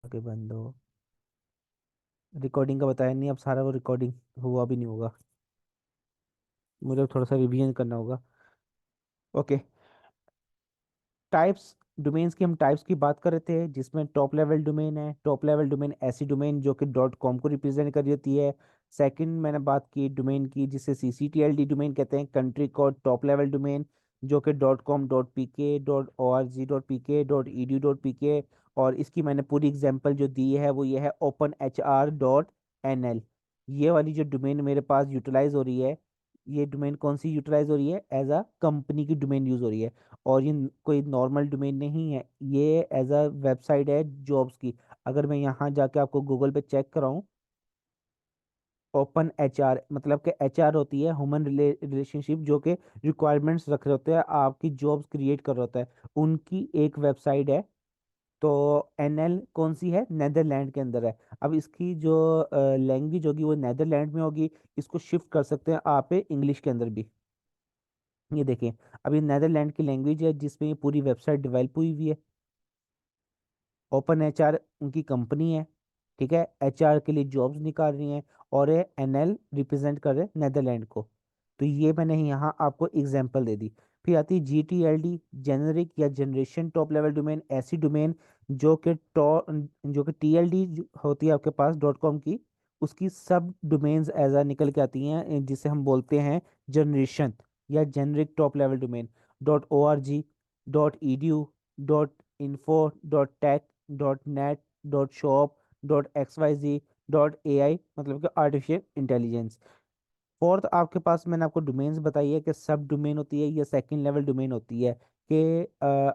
के बंद हो। रिकॉर्डिंग का बताया नहीं, अब सारा वो रिकॉर्डिंग हुआ भी नहीं होगा। मुझे थोड़ा सा रिवीजन करना होगा। ओके। टाइप्स, डोमेन्स की हम टाइप्स की बात कर रहे थे, जिसमें टॉप लेवल डोमेन है। टॉप लेवल डोमेन ऐसी डोमेन जो कि डॉट कॉम को रिप्रेजेंट कर रही होती है। सेकंड मैंने बात की डोमेन की, जिसे CCTLD डोमेन कहते हैं, country code top level domain, जो कि dot com dot P K dot O R G dot P K dot E D dot P K. और इसकी मैंने पूरी एग्जांपल जो दी है वो ये है open H R dot N L. ये वाली जो डोमेन मेरे पास यूटिलाइज हो रही है, ये डोमेन कौन सी यूटिलाइज हो रही है? एज अ कंपनी की डोमेन यूज हो रही है। और ये कोई नॉर्मल डोमेन नहीं है, ये एज अ वेबसाइट है जॉब्स की। अगर मैं यहाँ जाके आपको गूगल पे चेक कराऊँ, ओपन एच आर मतलब कि एच आर होती है ह्यूमन रिलेशनशिप, जो कि रिक्वायरमेंट्स रख रहे होते हैं, आपकी जॉब्स क्रिएट कर रहा होता है, उनकी एक वेबसाइट है। तो NL कौन सी है? नेदरलैंड के अंदर है। अब इसकी जो लैंग्वेज होगी वो नेदरलैंड में होगी। इसको शिफ्ट कर सकते हैं आप इंग्लिश के अंदर भी। ये देखें, अब ये नेदरलैंड की लैंग्वेज है जिसमें ये पूरी वेबसाइट डेवलप हुई हुई है। ओपन HR उनकी कंपनी है, ठीक है, HR के लिए जॉब्स निकाल रही हैं। और ये NL रिप्रेजेंट कर रहे हैं नेदरलैंड को। तो ये मैंने यहाँ आपको एग्जांपल दे दी। फिर आती है GTLD, जेनरिक या जनरेशन टॉप लेवल डोमेन, ऐसी डोमेन जो कि जो कि TLD होती है आपके पास डॉट कॉम की, उसकी सब डोमेन्स एज आ निकल के आती हैं, जिसे हम बोलते हैं जनरेशन या generic top level domain. .org, .edu, .info, .tech, .net, .shop, .xyz, .ai मतलब कि आर्टिफिशियल इंटेलिजेंस। फोर्थ आपके पास मैंने आपको डोमेन्स बताई है कि सब डोमेन होती है या सेकंड लेवल डोमेन होती है। कि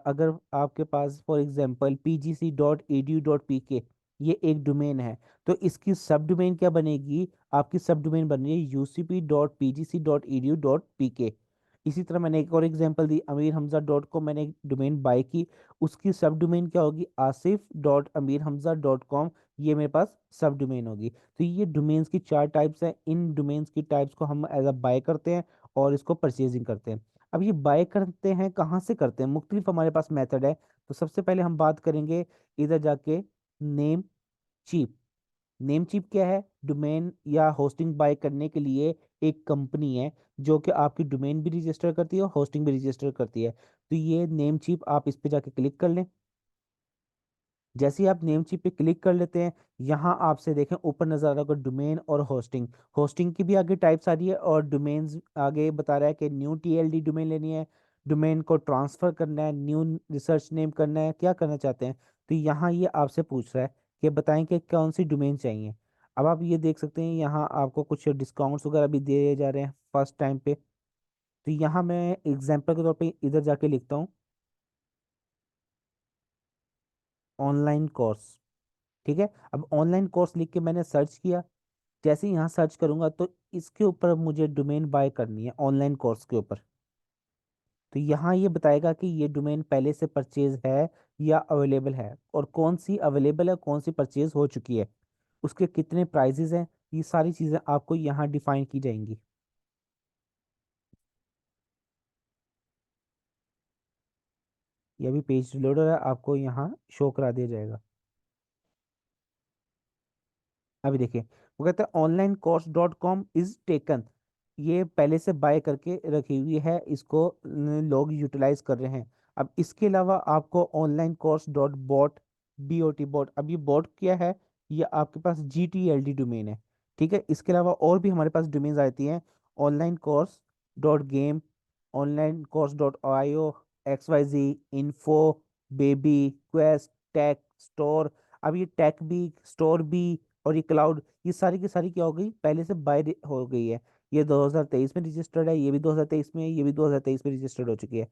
अगर आपके पास फॉर एग्जांपल pgc.edu.pk ये एक डोमेन है, तो इसकी सब डोमेन क्या बनेगी? आपकी सब डोमेन बन रही है UCP.pgc.edu.pk। इसी तरह मैंने एक और एग्जांपल दी, amirhamza.com, मैंने एक डोमेन बाय की, उसकी सब डोमेन क्या होगी? asif.amirhamza.com। ये मेरे पास सब डोमेन होगी। तो ये डोमेन्स की चार टाइप्स हैं। इन डोमेन्स की टाइप्स को हम एज अ बाय करते हैं और इसको परचेजिंग करते हैं। अब ये बाय करते हैं कहाँ से करते हैं? मुख्तलिफ हमारे पास मेथड है। तो सबसे पहले हम बात करेंगे इधर जाके, नेम चीप। नेम चीप क्या है? डोमेन या होस्टिंग बाय करने के लिए एक कंपनी है जो कि आपकी डोमेन भी रजिस्टर करती है और होस्टिंग भी रजिस्टर करती है। तो ये नेम चीप, आप इस पे जाके क्लिक कर लें। जैसे ही आप नेम चिप पे क्लिक कर लेते हैं, यहाँ आपसे देखें ऊपर नजर आ रहा होगा डोमेन और होस्टिंग। होस्टिंग की भी आगे टाइप्स आ रही है और डोमेन्स आगे बता रहा है कि न्यू TLD डोमेन लेनी है, डोमेन को ट्रांसफर करना है, न्यू रिसर्च नेम करना है, क्या करना चाहते हैं। तो यहाँ ये आपसे पूछ रहा है कि बताएं कि कौन सी डोमेन चाहिए। अब आप ये देख सकते हैं यहाँ आपको कुछ डिस्काउंट्स वगैरह भी दिए जा रहे हैं फर्स्ट टाइम पे। तो यहाँ मैं एग्जाम्पल के तौर पे इधर जाके लिखता हूँ ऑनलाइन कोर्स। ठीक है, अब ऑनलाइन कोर्स लिख के मैंने सर्च किया। जैसे ही यहाँ सर्च करूंगा तो इसके ऊपर मुझे डोमेन बाय करनी है ऑनलाइन कोर्स के ऊपर। तो यहाँ ये बताएगा कि ये डोमेन पहले से परचेज है या अवेलेबल है, और कौन सी अवेलेबल है, कौन सी परचेज हो चुकी है, उसके कितने प्राइजेज हैं, ये सारी चीज़ें आपको यहाँ डिफाइन की जाएंगी। ये भी पेज लोडर है, आपको यहाँ शो करा दिया जाएगा। अभी देखिए, वो कहता है onlinecourse.com इज टेकन। ये पहले से बाय करके रखी हुई है, इसको लोग यूटिलाइज कर रहे हैं। अब इसके अलावा आपको online course dot bot, BOT, अब ये बॉट क्या है? ये आपके पास GTLD डोमेन है। ठीक है, इसके अलावा और भी हमारे पास डोमेन्स आती हैं, online course dot game, online course dot IO, XYZ, info, baby, quest, tech store. अब ये टेक भी, स्टोर भी और ये क्लाउड, ये सारी की सारी क्या हो गई? पहले से बाय हो गई है। ये 2023 में रजिस्टर्ड है, ये भी 2023 में है, ये भी 2023 में रजिस्टर्ड हो चुकी है।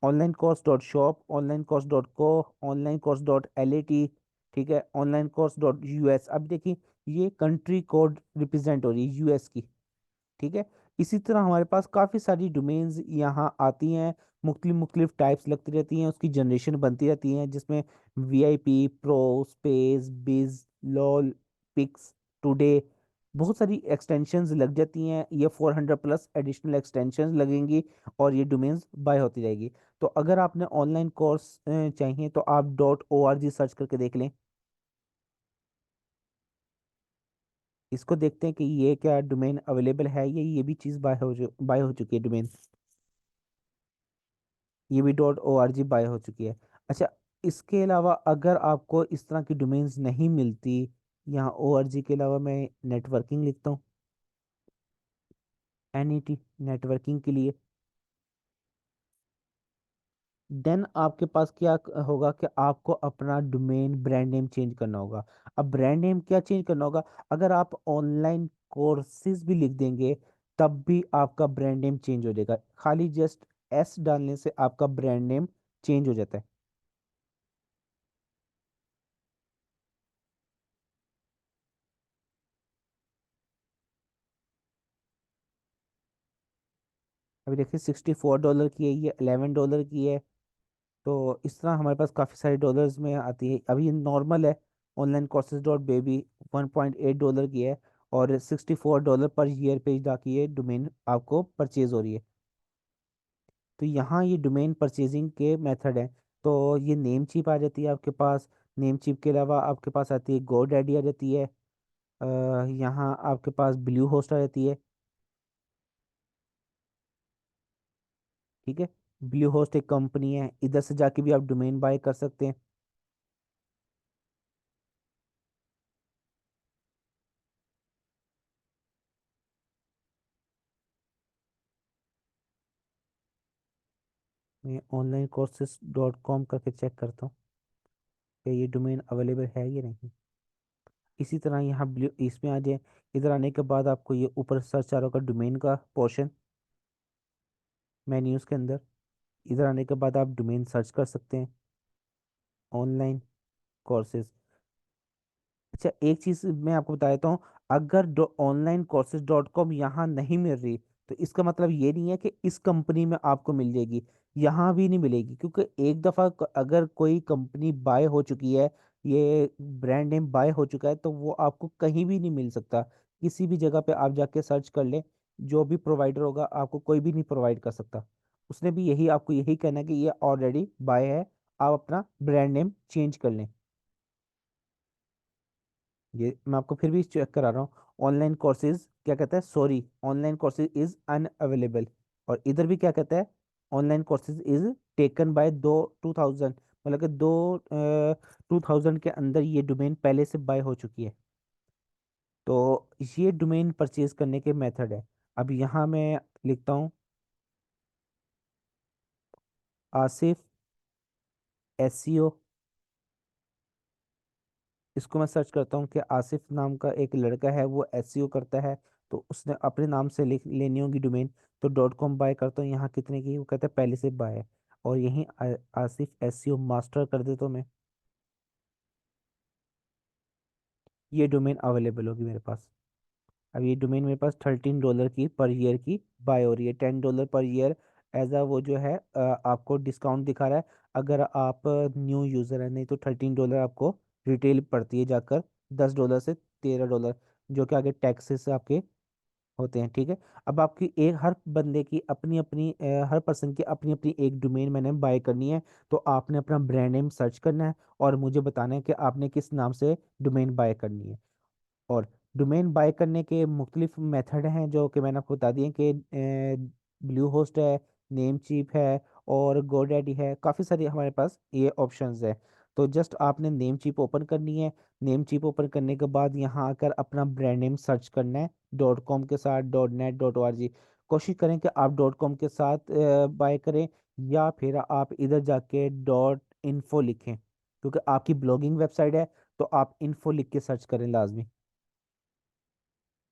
Online course dot shop, online course dot को, ऑनलाइन कोर्स डॉट LAT, ठीक है, ऑनलाइन कोर्स डॉट US। अब देखिए, ये कंट्री कोड रिप्रेजेंट हो रही है US की। ठीक है, इसी तरह हमारे पास काफ़ी सारी डोमेन्स यहाँ आती हैं, मुख्तलिफ मुख्तलिफ टाइप्स लगती रहती हैं, उसकी जनरेशन बनती रहती हैं, जिसमें VIP, प्रो, स्पेस, बिज, लॉल, पिक्स, टुडे, बहुत सारी एक्सटेंशंस लग जाती हैं। ये 400 प्लस एडिशनल एक्सटेंशंस लगेंगी और ये डोमेन्स बाय होती रहेगी। तो अगर आपने ऑनलाइन कोर्स चाहिए तो आप .org सर्च करके देख लें। इसको देखते हैं कि ये क्या डोमेन अवेलेबल है, ये भी चीज़ बाय हो चुकी है डोमेन। ये भी .org बाय हो चुकी है। अच्छा, इसके अलावा अगर आपको इस तरह की डोमेन्स नहीं मिलती, यहाँ org के अलावा मैं नेटवर्किंग लिखता हूँ, NET, नेटवर्किंग के लिए। देन आपके पास क्या होगा कि आपको अपना डोमेन ब्रांड नेम चेंज करना होगा। अब ब्रांड नेम क्या चेंज करना होगा, अगर आप ऑनलाइन कोर्सेज भी लिख देंगे तब भी आपका ब्रांड नेम चेंज हो जाएगा। खाली जस्ट S डालने से आपका ब्रांड नेम चेंज हो जाता है। अभी देखिए $64 की है, ये $11 की है। तो इस तरह हमारे पास काफ़ी सारे डॉलर्स में आती है। अभी ये नॉर्मल है, ऑनलाइन कोर्सेज डॉट बेबी $1.8 की है, और $64 पर ईयर पे जाके ये डोमेन आपको परचेज हो रही है। तो यहाँ ये डोमेन परचेजिंग के मेथड हैं। तो ये नेम चिप आ जाती है आपके पास। नेम चिप के अलावा आपके पास आती है GoDaddy आ जाती है। यहाँ आपके पास ब्लू होस्ट आ जाती है। ठीक है, ब्लू होस्ट एक कंपनी है, इधर से जाके भी आप डोमेन बाय कर सकते हैं। मैं onlinecourses.com करके चेक करता हूँ कि ये डोमेन अवेलेबल है या नहीं। इसी तरह यहाँ ब्लू इसमें आ जाए। इधर आने के बाद आपको ये ऊपर सर्च आ रहा होगा डोमेन का पोर्शन मेन्यूज के अंदर। इधर आने के बाद आप डोमेन सर्च कर सकते हैं, ऑनलाइन कोर्सेज। अच्छा, एक चीज मैं आपको बता देता हूँ, अगर onlinecourses.com यहाँ नहीं मिल रही, तो इसका मतलब ये नहीं है कि इस कंपनी में आपको मिल जाएगी। यहाँ भी नहीं मिलेगी, क्योंकि एक दफा अगर कोई कंपनी बाय हो चुकी है, ये ब्रांड नेम बाय हो चुका है, तो वो आपको कहीं भी नहीं मिल सकता। किसी भी जगह पे आप जाके सर्च कर लें, जो भी प्रोवाइडर होगा आपको कोई भी नहीं प्रोवाइड कर सकता। उसने भी यही आपको यही कहना है कि ये ऑलरेडी बाय है, आप अपना ब्रांड नेम चेंज कर लें। ये मैं आपको फिर भी चेक करा रहा हूँ। ऑनलाइन कोर्सेज क्या कहता है, sorry, online courses is unavailable. और इधर भी क्या कहता है, online courses is taken by दो 2000, मतलब कि 2000 के अंदर ये डोमेन पहले से बाय हो चुकी है। तो ये डोमेन परचेज करने के मेथड है। अब यहाँ मैं लिखता हूँ आसिफ SEO। इसको मैं सर्च करता हूँ कि आसिफ नाम का एक लड़का है, वो SEO करता है, तो उसने अपने नाम से लिख लेनी होगी डोमेन। तो .com बाय करता हूँ, यहाँ कितने की, वो कहता है पहले से बाय है। और यहीं आसिफ SEO मास्टर कर देता हूँ मैं, ये डोमेन अवेलेबल होगी मेरे पास। अब ये डोमेन मेरे पास $13 की पर ईयर की बाय हो रही है, $10 पर ईयर। एज अ वो जो है आपको डिस्काउंट दिखा रहा है। अगर आप न्यू यूज़र है, नहीं तो $13 आपको रिटेल पड़ती है जाकर, $10 से $13, जो कि आगे टैक्सेस आपके होते हैं। ठीक है, अब आपकी एक हर बंदे की अपनी अपनी हर पर्सन की अपनी अपनी एक डोमेन मैंने बाय करनी है। तो आपने अपना ब्रांड नेम सर्च करना है और मुझे बताना है कि आपने किस नाम से डोमेन बाय करनी है। और डोमेन बाय करने के मुख्तलिफ मेथड हैं, जो कि मैंने आपको बता दिए कि ब्लू होस्ट है, नेम चीप है, और गोडैडी है। काफ़ी सारे हमारे पास ये ऑप्शंस है। तो जस्ट आपने नेम चीप ओपन करनी है। नेम चीप ओपन करने के बाद यहाँ आकर अपना ब्रांड नेम सर्च करना है, .com के साथ, .net, .org। कोशिश करें कि आप .com के साथ बाय करें, या फिर आप इधर जाके .info लिखें, क्योंकि आपकी ब्लॉगिंग वेबसाइट है। तो आप इन्फो लिख के सर्च करें लाजमी।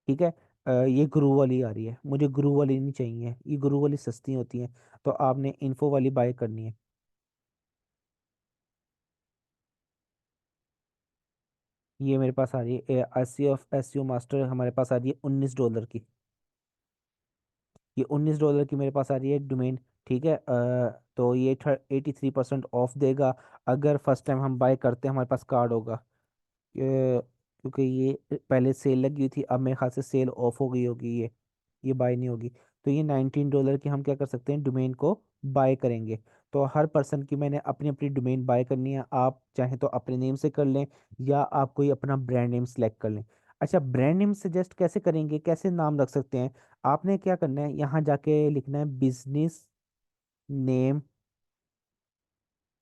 ठीक है, ये गुरु वाली आ रही है, मुझे गुरु वाली नहीं चाहिए, ये गुरु वाली सस्ती होती है। तो आपने इन्फो वाली बाय करनी है। ये मेरे पास आ रही है SEO मास्टर, हमारे पास आ रही है $19 की। ये $19 की मेरे पास आ रही है डोमेन। ठीक है, तो ये 83% ऑफ देगा अगर फर्स्ट टाइम हम बाय करते हैं, हमारे पास कार्ड होगा। क्योंकि ये पहले सेल लगी हुई थी, अब मेरे ख्याल से सेल ऑफ हो गई होगी, ये बाय नहीं होगी। तो ये $19 की हम क्या कर सकते हैं, डोमेन को बाय करेंगे। तो हर पर्सन की मैंने अपनी अपनी डोमेन बाय करनी है। आप चाहें तो अपने नेम से कर लें, या आप कोई अपना ब्रांड नेम सेलेक्ट कर लें। अच्छा, ब्रांड नेम सजेस्ट कैसे करेंगे, कैसे नाम रख सकते हैं? आपने क्या करना है, यहाँ जाके लिखना है बिजनेस नेम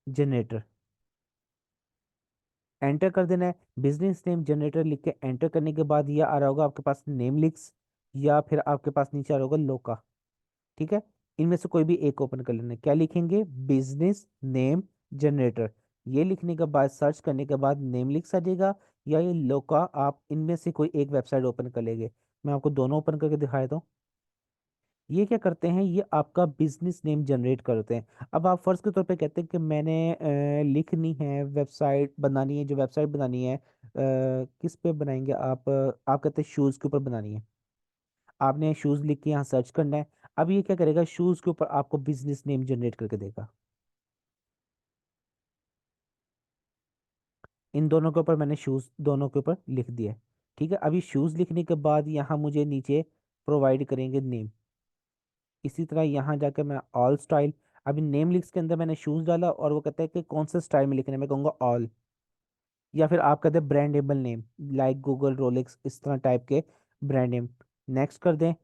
जनरेटर, एंटर कर देना है। बिजनेस नेम जनरेटर लिख के एंटर करने के बाद ये आ रहा होगा आपके पास नेम लिक्स, या फिर आपके पास नीचे आ रहा होगा लोका। ठीक है, इनमें से कोई भी एक ओपन कर लेना है। क्या लिखेंगे? Business name generator. ये लिखने के बाद सर्च करने के बाद नेम लिक्स आ जाएगा, या ये लोका, आप इनमें से कोई एक वेबसाइट ओपन कर लेंगे। मैं आपको दोनों ओपन करके दिखा देता हूँ। ये क्या करते हैं, ये आपका बिजनेस नेम जनरेट करते हैं। अब आप फर्ज के तौर पे कहते हैं कि मैंने लिखनी है वेबसाइट बनानी है, जो वेबसाइट बनानी है किस पे बनाएंगे आप? आप कहते हैं शूज़ के ऊपर बनानी है। आपने शूज़ लिख के यहाँ सर्च करना है। अब ये क्या करेगा, शूज़ के ऊपर आपको बिजनेस नेम जनरेट करके देगा। इन दोनों के ऊपर मैंने शूज़ दोनों के ऊपर लिख दिया है। ठीक है, अभी शूज़ लिखने के बाद यहाँ मुझे नीचे प्रोवाइड करेंगे नेम। इसी तरह यहाँ जाकर मैं ऑल स्टाइल, अभी नेम लिस्ट के अंदर मैंने शूज डाला और वो कहता है कि कौन सा स्टाइल में लिखना है, मैं कहूँगा ऑल। या फिर आप कहते हैं brandable name, like Google, Rolex, इस तरह टाइप के ब्रांड नेम। नेक्स्ट कर दें,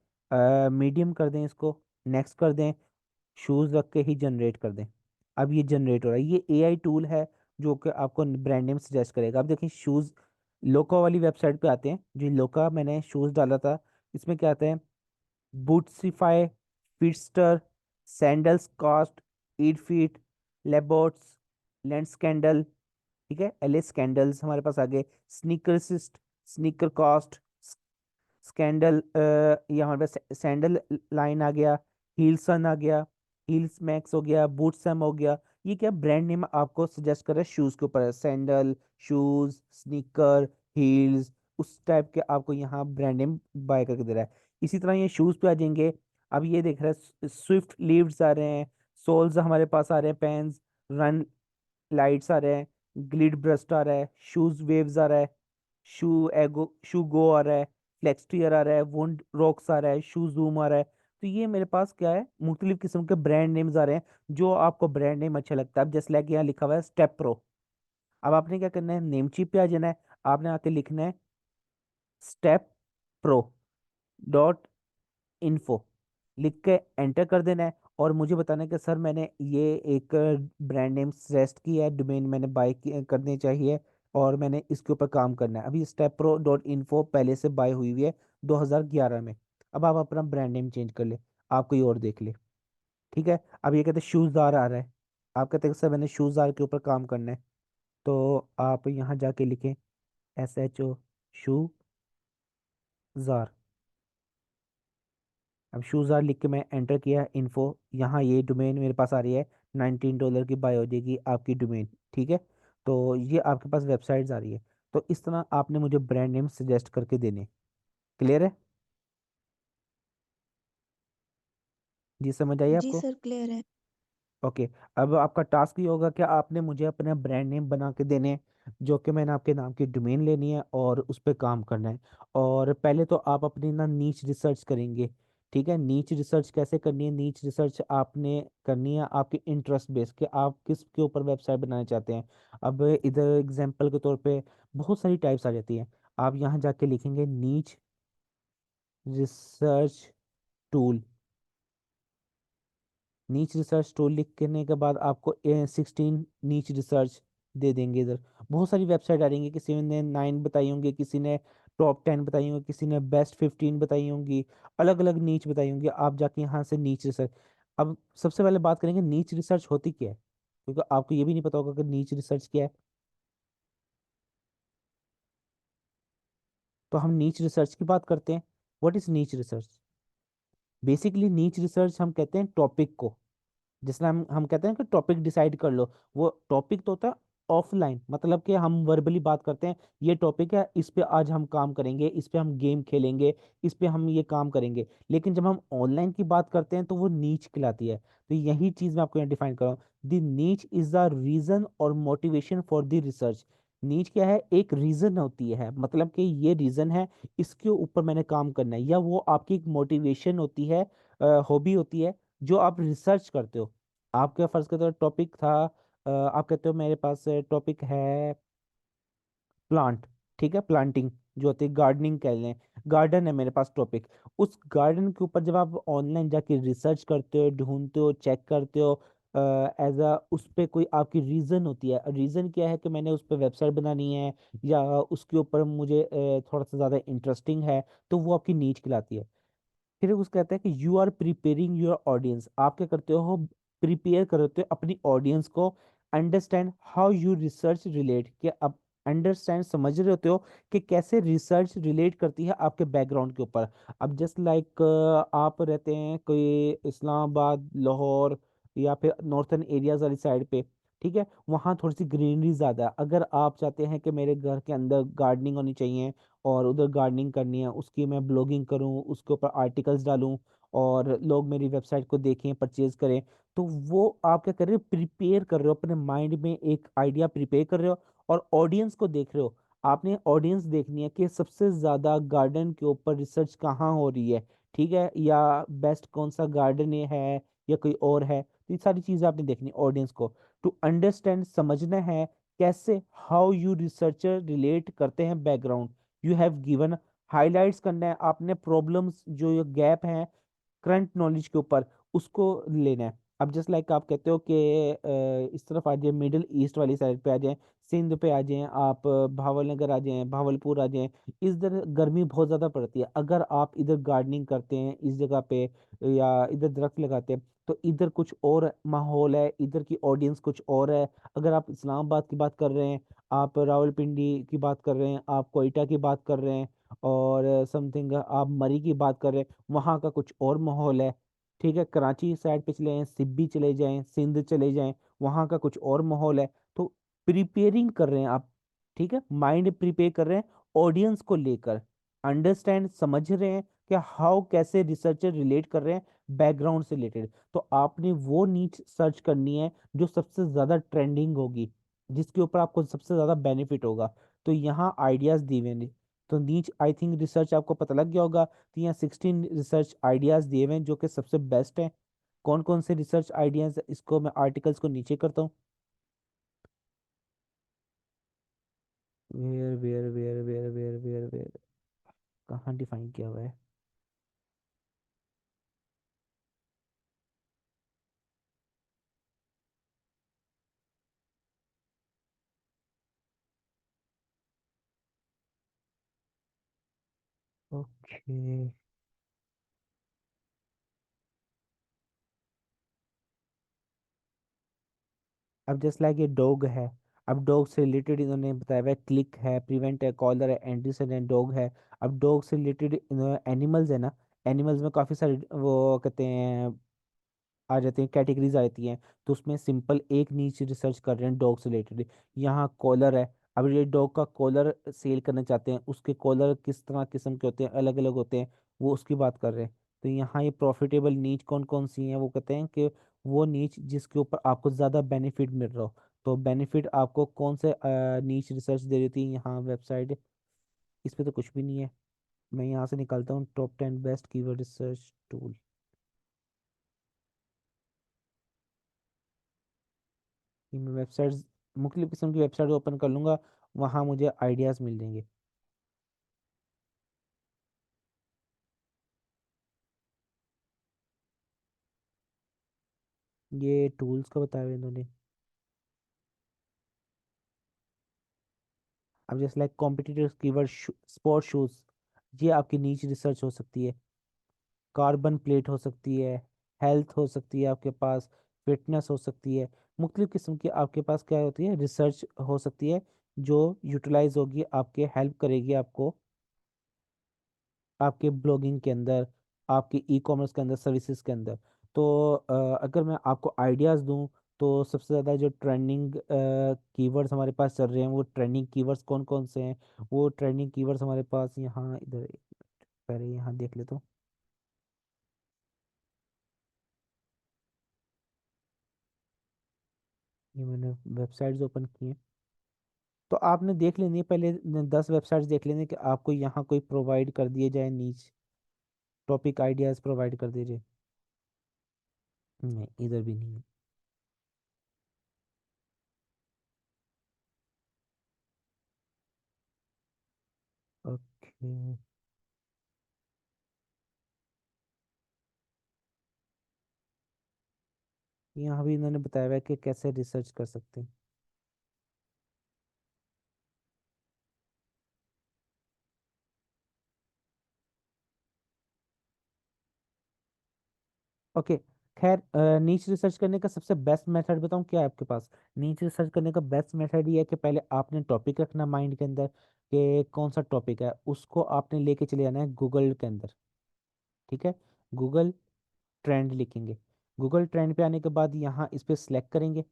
मीडियम कर दें इसको, नेक्स्ट कर दें, शूज रख के ही जनरेट कर दें। अब ये जनरेट हो रहा है, ये एआई टूल है जो कि आपको ब्रांड नेम सजेस्ट करेगा। अब देखिए शूज, लोका वाली वेबसाइट पे आते हैं। जो लोका मैंने शूज डाला था, इसमें क्या आता है? बूट्सीफाई, फिटस्टर, सैंडल्स कास्ट, ईट फीट, लेबोट्स, लेंस स्कैंडल। ठीक है, एलिस स्कैंडल्स हमारे पास आ गए। स्नीकरसिस्ट, स्नीकर कास्ट, स्कैंडल, ये हमारे पास सैंडल लाइन आ गया। हील्सन आ गया, हील्स मैक्स हो गया, बूट्सम हो गया। ये क्या ब्रांड नेम आपको सजेस्ट कर रहा है शूज के ऊपर? सैंडल, शूज, स्नीकर, हील्स, उस टाइप के आपको यहाँ ब्रांड नेम बाय करके दे रहा है। इसी तरह ये शूज पे आ जाएंगे। अब ये देख रहा है स्विफ्ट लीव्स आ रहे हैं, सोल्स हमारे पास आ रहे हैं, पेन्स, रन लाइट्स आ रहे हैं, ग्लिड ब्रस्ट आ रहा है, शूज वेव्स आ रहा है, शू गो आ रहा है, फ्लेक्सटियर आ रहा है, वुंड रॉक्स आ रहा है, शू जूम आ रहा है। तो ये मेरे पास क्या है, मुख्तलिफ किस्म के ब्रांड नेम्स आ रहे हैं। जो आपको ब्रांड नेम अच्छा लगता है, अब जैसे लाइक यहाँ लिखा हुआ है स्टेप प्रो। अब आपने क्या करना है, नेम चिप पे आ जाना है। आपने आके लिखना है स्टेप प्रो डॉट इन्फो, लिख के एंटर कर देना है। और मुझे बताना है कि सर मैंने ये एक ब्रांड नेम सजेस्ट किया है, डोमेन मैंने बाय करनी चाहिए और मैंने इसके ऊपर काम करना है। अभी स्टेप प्रो डॉट इन्फो पहले से बाय हुई हुई है 2011 में। अब आप अपना ब्रांड नेम चेंज कर ले, आप कोई और देख ले। ठीक है, अब ये कहते हैं शूज़दार आ रहा है। आप कहते हैं कि सर मैंने शूज़दार के ऊपर काम करना है, तो आप यहाँ जाके लिखें SHO, शू जार। अब शूज़ार लिख के मैं एंटर किया इन्फो, यहाँ ये डोमेन मेरे पास आ रही है। $19 की बाय हो जाएगी आपकी डोमेन। ठीक है, तो ये आपके पास वेबसाइट्स आ रही है। तो इस तरह आपने मुझे ब्रांड नेम सजेस्ट करके देने। क्लियर है? जी, समझ आई जी आपको? सर, क्लियर है। ओके। अब आपका टास्क ये होगा कि आपने मुझे अपना ब्रांड नेम बना के देने हैं, जो कि मैंने आपके नाम की डोमेन लेनी है और उस पर काम करना है। और पहले तो आप अपनी ना नीच रिसर्च करेंगे। ठीक है, नीच रिसर्च कैसे करनी है? नीच रिसर्च आपने करनी है आपके इंटरेस्ट बेस के, आप किस के ऊपर वेबसाइट बनाना चाहते हैं। अब इधर एग्जांपल के तौर पे बहुत सारी टाइप्स आ जाती हैं। आप यहाँ जाके लिखेंगे नीच रिसर्च टूल। नीच रिसर्च टूल लिखने के बाद आपको 16 नीच रिसर्च दे देंगे। इधर बहुत सारी वेबसाइट आ रही है, किसी ने 9 बताई होंगी, किसी ने टॉप 10 बताई होंगी, किसी ने बेस्ट 15 बताई होंगी, अलग अलग नीच बताई होंगी। आप जाके यहाँ से नीच रिसर्च। अब सबसे पहले बात करेंगे नीच रिसर्च होती क्या है, क्योंकि आपको ये भी नहीं पता होगा कि नीच रिसर्च क्या है। तो हम नीच रिसर्च की बात करते हैं। व्हाट इज नीच रिसर्च? बेसिकली नीच रिसर्च हम कहते हैं टॉपिक को, जिसमें हम कहते हैं कि टॉपिक डिसाइड कर लो। वो टॉपिक तो होता है ऑफलाइन, मतलब कि हम वर्बली बात करते हैं ये टॉपिक है, इस पे आज हम काम करेंगे, इस पे हम गेम खेलेंगे, इस पे हम ये काम करेंगे। लेकिन जब हम ऑनलाइन की बात करते हैं तो वो नीच कहलाती है। तो यही चीज मैं आपको यहाँ डिफाइन कर रहा हूँ। The niche is the reason और motivation for the research. Niche क्या है? एक रीजन होती है, मतलब कि ये रीजन है, इसके ऊपर मैंने काम करना है, या वो आपकी एक मोटिवेशन होती है, हॉबी होती है, जो आप रिसर्च करते हो। आपके फर्ज के तो टॉपिक था, आप कहते हो मेरे पास टॉपिक है प्लांट। ठीक है, प्लांटिंग जो होती है गार्डनिंग कह लें, गार्डन है मेरे पास टॉपिक, उस गार्डन के ऊपर जब आप ऑनलाइन जाके रिसर्च करते हो, ढूंढते हो, चेक करते हो, एज अ उस पे कोई आपकी रीजन होती है, रीजन क्या है कि मैंने उस पर वेबसाइट बनानी है, या उसके ऊपर मुझे थोड़ा सा ज़्यादा इंटरेस्टिंग है, तो वो आपकी नीच कहलाती है। फिर उसको कहता है कि you are preparing your audience, आप क्या करते हो, प्रिपेयर करते हो अपनी ऑडियंस को, understand how you research relate, कि आप अंडरस्टैंड समझ रहे होते हो कि कैसे रिसर्च रिलेट करती है आपके बैकग्राउंड के ऊपर। अब जस्ट लाइक आप रहते हैं कोई इस्लामाबाद, लाहौर, या फिर नॉर्थन एरियाज वाली साइड पे, ठीक है, वहाँ थोड़ी सी ग्रीनरी ज़्यादा है। अगर आप चाहते हैं कि मेरे घर के अंदर गार्डनिंग होनी चाहिए, और उधर गार्डनिंग करनी है, उसकी मैं ब्लॉगिंग करूँ, उसके ऊपर आर्टिकल्स डालूं, और लोग मेरी वेबसाइट को देखें, परचेज करें, तो वो आप क्या कर रहे हो, प्रिपेयर कर रहे हो, अपने माइंड में एक आइडिया प्रिपेयर कर रहे हो, और ऑडियंस को देख रहे हो। आपने ऑडियंस देखनी है कि सबसे ज़्यादा गार्डन के ऊपर रिसर्च कहाँ हो रही है, ठीक है, या बेस्ट कौन सा गार्डन है, या कोई और है, तो ये सारी चीज़ें आपने देखनी ऑडियंस को, टू अंडरस्टैंड, समझना है कैसे, हाउ यू रिसर्चर रिलेट करते हैं background, you have given, highlights करना है आपने प्रॉब्लम्स, जो ये गैप है करंट नॉलेज के ऊपर, उसको लेना है। अब जस्ट लाइक आप कहते हो कि इस तरफ आ जाए, मिडिल ईस्ट वाली साइड पे आ जाए, सिंध पे आ जाएं आप, भावलनगर आ जाएं, भावलपुर आ जाएं, इधर गर्मी बहुत ज़्यादा पड़ती है। अगर आप इधर गार्डनिंग करते हैं इस जगह पे, या इधर दरख्त लगाते हैं, तो इधर कुछ और माहौल है, इधर की ऑडियंस कुछ और है। अगर आप इस्लामाबाद की बात कर रहे हैं, आप रावलपिंडी की बात कर रहे हैं, आप कोयटा की बात कर रहे हैं, और समथिंग आप मरी की बात कर रहे हैं, वहाँ का कुछ और माहौल है। ठीक है, कराची साइड पे चले जाएं, सिब्बी चले जाएं, सिंध चले जाएं, वहाँ का कुछ और माहौल है। तो प्रिपेयरिंग कर रहे हैं आप, ठीक है, माइंड प्रिपेयर कर रहे हैं ऑडियंस को लेकर, अंडरस्टैंड समझ रहे हैं कि हाउ कैसे रिसर्चर रिलेट कर रहे हैं बैकग्राउंड से रिलेटेड। तो आपने वो नीच सर्च करनी है जो सबसे ज्यादा ट्रेंडिंग होगी, जिसके ऊपर आपको सबसे ज्यादा बेनिफिट होगा। तो यहाँ आइडियाज दिए हुए हैं। तो नीच आई थिंक रिसर्च आपको पता लग गया होगा, तो यहाँ 16 रिसर्च आइडियाज दिए हुए हैं जो कि सबसे बेस्ट हैं। कौन कौन से रिसर्च आइडियाज, इसको मैं आर्टिकल्स को नीचे करता हूँ। Where where where where where where where, कहाँ डिफाइन किया हुआ है। ओके, अब जस्ट लाइक ये डॉग है, अब डॉग से रिलेटेड इन्होंने बताया हुआ है, क्लिक है, प्रिवेंट है, कॉलर है, एंड्रीसन है, डॉग है। अब डॉग से रिलेटेड एनिमल्स है ना, एनिमल्स में काफ़ी सारे वो कहते हैं आ जाते हैं, कैटेगरीज आ जाती हैं। तो उसमें सिंपल एक नीच रिसर्च कर रहे हैं डॉग से रिलेटेड। यहाँ कॉलर है, अब ये डॉग का कॉलर सेल करना चाहते हैं, उसके कॉलर किस तरह किस्म के होते हैं, अलग अलग होते हैं, वो उसकी बात कर रहे हैं। तो यहाँ ये प्रॉफिटेबल नीच कौन कौन सी हैं, वो कहते हैं कि वो नीच जिसके ऊपर आपको ज़्यादा बेनिफिट मिल रहा हो। तो बेनिफिट आपको कौन से नीच रिसर्च दे रही थी यहाँ वेबसाइट, इस पे तो कुछ भी नहीं है। मैं यहाँ से निकालता हूँ top 10 best keyword research tool. मैं वेबसाइट्स, मुख्तलिफ किस्म की वेबसाइट ओपन कर लूंगा, वहाँ मुझे आइडियाज़ मिल जाएंगे। ये टूल्स का बताया हुआ इन्होंने। अब जैसे like competitive keyword, sport shoes, ये आपकी नीच रिसर्च हो सकती है। कार्बन प्लेट हो सकती है, हेल्थ हो सकती है आपके पास, फिटनेस हो सकती है, मुख्तलिफ किस्म की आपके पास क्या होती है, रिसर्च हो सकती है, जो यूटिलाइज होगी, आपके हेल्प करेगी आपको आपके ब्लॉगिंग के अंदर, आपके ई कॉमर्स के अंदर, सर्विसेज के अंदर। तो अगर मैं आपको आइडियाज़ दूं, तो सबसे ज़्यादा जो ट्रेंडिंग कीवर्ड्स हमारे पास चल रहे हैं, वो ट्रेंडिंग कीवर्ड्स कौन कौन से हैं, वो ट्रेंडिंग कीवर्ड्स हमारे पास यहाँ इधर, पहले यहाँ देख लेता हूँ। ये मैंने वेबसाइट्स ओपन की हैं, तो आपने देख लेनी है पहले, 10 वेबसाइट्स देख लेने कि आपको यहाँ कोई प्रोवाइड कर दिए जाए नीच टॉपिक आइडियाज़ प्रोवाइड कर दिए जाए। नहीं, इधर भी नहीं है। ओके, यहाँ भी इन्होंने बताया हुआ है कि कैसे रिसर्च कर सकते हैं। ओके, खैर नीच रिसर्च करने का सबसे बेस्ट मेथड बताऊँ क्या है आपके पास? नीच रिसर्च करने का बेस्ट मेथड ये है कि पहले आपने टॉपिक रखना माइंड के अंदर कि कौन सा टॉपिक है, उसको आपने लेके चले जाना है गूगल के अंदर। ठीक है, गूगल ट्रेंड लिखेंगे। गूगल ट्रेंड पे आने के बाद यहाँ इस पे सिलेक्ट करेंगे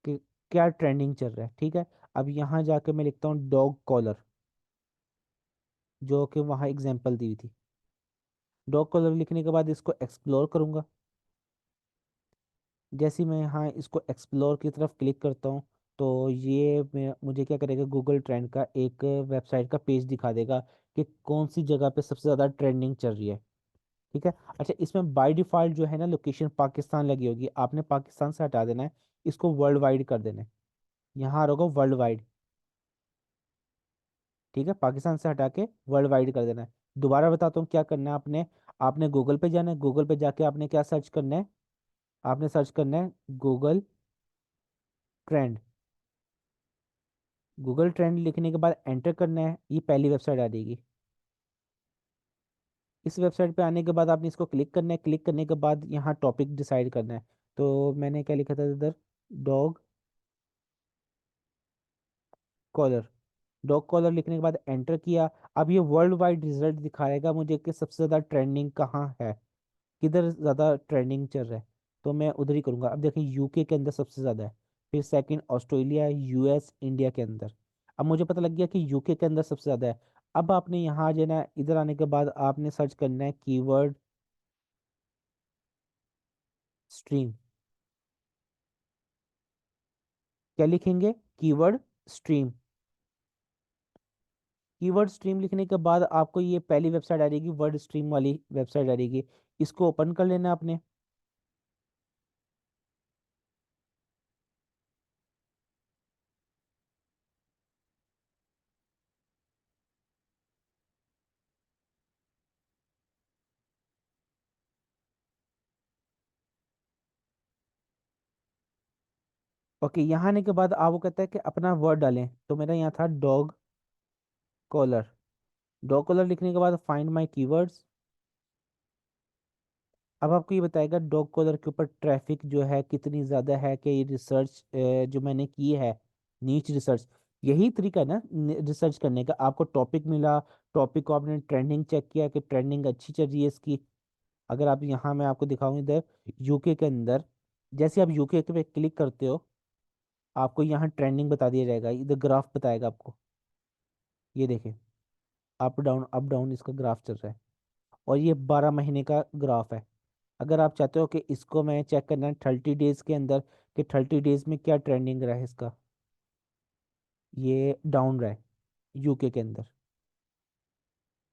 कि क्या ट्रेंडिंग चल रहा है। ठीक है, अब यहाँ जाके मैं लिखता हूँ डॉग कॉलर, जो कि वहाँ एग्जांपल दी हुई थी। डॉग कॉलर लिखने के बाद इसको एक्सप्लोर करूँगा। जैसे ही मैं यहाँ इसको एक्सप्लोर की तरफ क्लिक करता हूँ, तो ये मुझे क्या करेगा, गूगल ट्रेंड का एक वेबसाइट का पेज दिखा देगा कि कौन सी जगह पे सबसे ज़्यादा ट्रेंडिंग चल रही है। ठीक है, अच्छा इसमें बाय डिफ़ॉल्ट जो है ना लोकेशन पाकिस्तान लगी होगी, आपने पाकिस्तान से हटा देना है, इसको वर्ल्ड वाइड कर देना है। यहाँ रहोगा वर्ल्ड वाइड। ठीक है, पाकिस्तान से हटा के वर्ल्ड वाइड कर देना है। दोबारा बताता हूँ क्या करना है आपने। आपने गूगल पे जाना है, गूगल पे जाके आपने क्या सर्च करना है, आपने सर्च करना है गूगल ट्रेंड। गूगल ट्रेंड लिखने के बाद एंटर करना है, ये पहली वेबसाइट आ जाएगी। इस वेबसाइट पे आने के बाद आपने इसको क्लिक करना है, क्लिक करने के बाद यहाँ टॉपिक डिसाइड करना है। तो मैंने क्या लिखा था इधर, डॉग कॉलर। डॉग कॉलर लिखने के बाद एंटर किया। अब ये वर्ल्ड वाइड रिजल्ट दिखाएगा मुझे कि सबसे ज़्यादा ट्रेंडिंग कहाँ है, किधर ज़्यादा ट्रेंडिंग चल रहा है। तो मैं उधर ही करूँगा। अब देखिए यूके के अंदर सबसे ज़्यादा है, फिर सेकंड ऑस्ट्रेलिया, यूएस, इंडिया के अंदर। अब मुझे पता लग गया कि यूके के अंदर सबसे ज़्यादा है। अब आपने यहाँ आ जाना है, इधर आने के बाद आपने सर्च करना है कीवर्ड स्ट्रीम। क्या लिखेंगे, कीवर्ड स्ट्रीम। कीवर्ड स्ट्रीम लिखने के बाद आपको ये पहली वेबसाइट आ जाएगी, वर्ड स्ट्रीम वाली वेबसाइट आ जाएगी। इसको ओपन कर लेना आपने। ओके, यहाँ आने के बाद आप वो कहता है कि अपना वर्ड डालें, तो मेरा यहाँ था डॉग कॉलर। डॉग कॉलर लिखने के बाद फाइंड माय कीवर्ड्स। अब आपको ये बताएगा डॉग कॉलर के ऊपर ट्रैफिक जो है कितनी ज़्यादा है, कि ये रिसर्च जो मैंने की है, नीच रिसर्च। यही तरीका है ना रिसर्च करने का। आपको टॉपिक मिला, टॉपिक को आपने ट्रेंडिंग चेक किया कि ट्रेंडिंग अच्छी चल रही है इसकी। अगर आप यहाँ मैं आपको दिखाऊं इधर यूके के अंदर, जैसे आप यूके पे क्लिक करते हो, आपको यहाँ ट्रेंडिंग बता दिया जाएगा, इधर ग्राफ बताएगा आपको। ये देखें, अप डाउन इसका ग्राफ चल रहा है, और ये 12 महीने का ग्राफ है। अगर आप चाहते हो कि इसको मैं चेक करना है 30 डेज के अंदर, कि 30 डेज में क्या ट्रेंडिंग रहा है इसका, ये डाउन रहा है यूके के अंदर।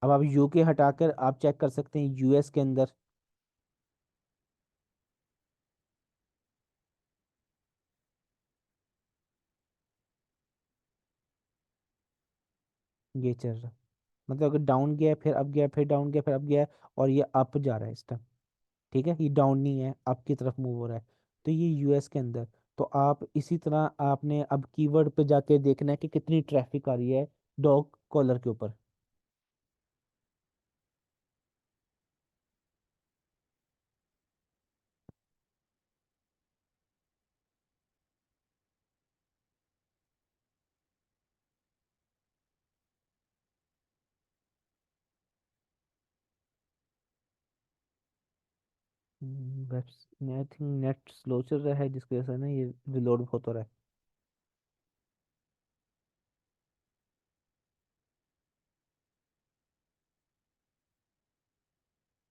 अब आप यूके हटाकर आप चेक कर सकते हैं यूएस के अंदर, ये चल रहा है। मतलब अगर डाउन गया है, फिर अप गया, फिर डाउन गया, फिर अप गया है, और ये अप जा रहा है इस टाइम। ठीक है, ये डाउन नहीं है, अप की तरफ मूव हो रहा है। तो ये यूएस के अंदर। तो आप इसी तरह आपने अब कीवर्ड पे जाके देखना है कि कितनी ट्रैफिक आ रही है डॉग कॉलर के ऊपर। Web I think net slow चल रहा है, जिसकी वजह से ना ये रिलोड बहुत हो रहा है।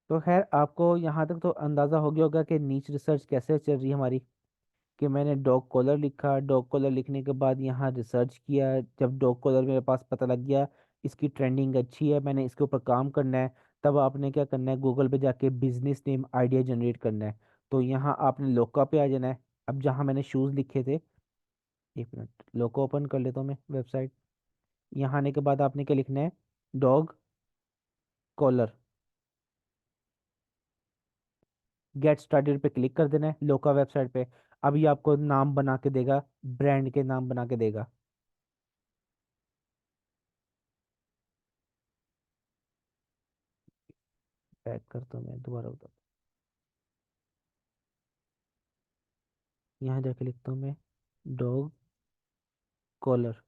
तो खैर आपको यहाँ तक तो अंदाज़ा हो गया होगा कि नीच रिसर्च कैसे चल रही है हमारी। कि मैंने डॉग कॉलर लिखा, डॉग कॉलर लिखने के बाद यहाँ रिसर्च किया, जब डॉग कॉलर मेरे पास पता लग गया इसकी ट्रेंडिंग अच्छी है, मैंने इसके ऊपर काम करना है। तब आपने क्या करना है, गूगल पे जाके बिजनेस नेम आइडिया जनरेट करना है। तो यहाँ आपने लोका पे आ जाना है। अब जहाँ मैंने शूज़ लिखे थे, एक मिनट लोका ओपन कर लेता हूँ मैं वेबसाइट। यहाँ आने के बाद आपने क्या लिखना है, डॉग कॉलर। गेट स्टार्टेड पे क्लिक कर देना है लोका वेबसाइट पे। अभी आपको नाम बना के देगा, ब्रांड के नाम बना के देगा। पैक करता हूँ मैं दोबारा उधर, यहाँ जाके लिखता हूँ मैं डॉग कॉलर।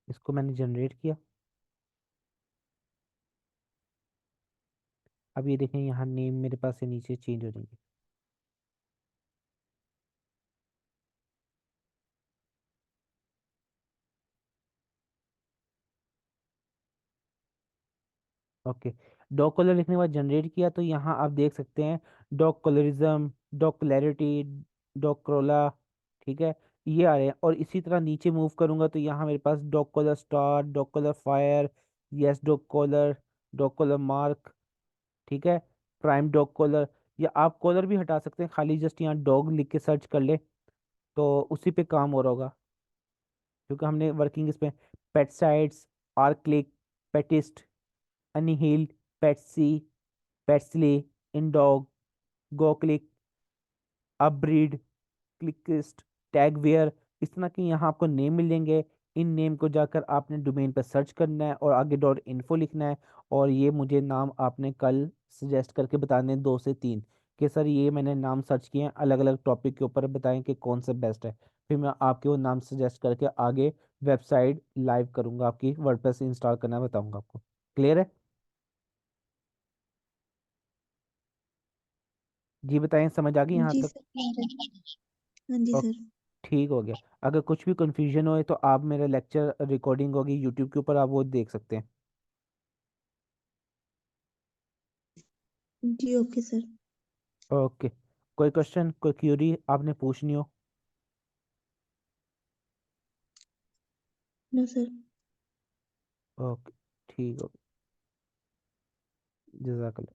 इसको मैंने जनरेट किया। अब ये देखें यहाँ नेम मेरे पास से नीचे चेंज हो जाएंगे। ओके, डॉग कलर लिखने के बाद जनरेट किया तो यहाँ आप देख सकते हैं dog colourism, dog clarity, dog Corolla, ठीक है, ये आ रहे हैं। और इसी तरह नीचे मूव करूंगा तो यहाँ मेरे पास dog collar star, dog collar fire, yes dog collar, dog collar mark, ठीक है, प्राइम डॉग कॉलर। या आप कॉलर भी हटा सकते हैं, खाली जस्ट यहाँ डॉग लिख के सर्च कर ले तो उसी पे काम हो रहा होगा, क्योंकि हमने वर्किंग इसमें पेट साइट्स, आर्क्लिक, पेटिस्ट, अनिहिल, पेट्सी, पेट्सली, इनडॉग, गो क्लिक, अपब्रीड, क्लिकिस्ट, टैगवेयर, इस तरह के यहाँ आपको नेम मिलेंगे। इन नेम को जाकर आपने डोमेन पर सर्च करना है और आगे डॉट इन्फो लिखना है। और ये मुझे नाम आपने कल सजेस्ट करके बताने हैं 2 से 3, कि सर ये मैंने नाम सर्च किए हैं, अलग अलग टॉपिक के ऊपर बताएं कि कौन सा बेस्ट है। फिर मैं आपके वो नाम सजेस्ट करके आगे वेबसाइट लाइव करूंगा, आपकी वर्डप्रेस इंस्टॉल करना बताऊंगा आपको। क्लियर है? जी बताएं, समझ आ गई यहाँ जी तक? सर, हाँ जी ओ, सर। ठीक हो गया। अगर कुछ भी कंफ्यूजन हो तो आप मेरा लेक्चर रिकॉर्डिंग होगी यूट्यूब के ऊपर, आप वो देख सकते हैं। जी ओके सर। ओके, कोई क्वेश्चन, कोई क्यूरी आपने पूछनी हो? No sir. ओके, ठीक हो, जजाकल्ला।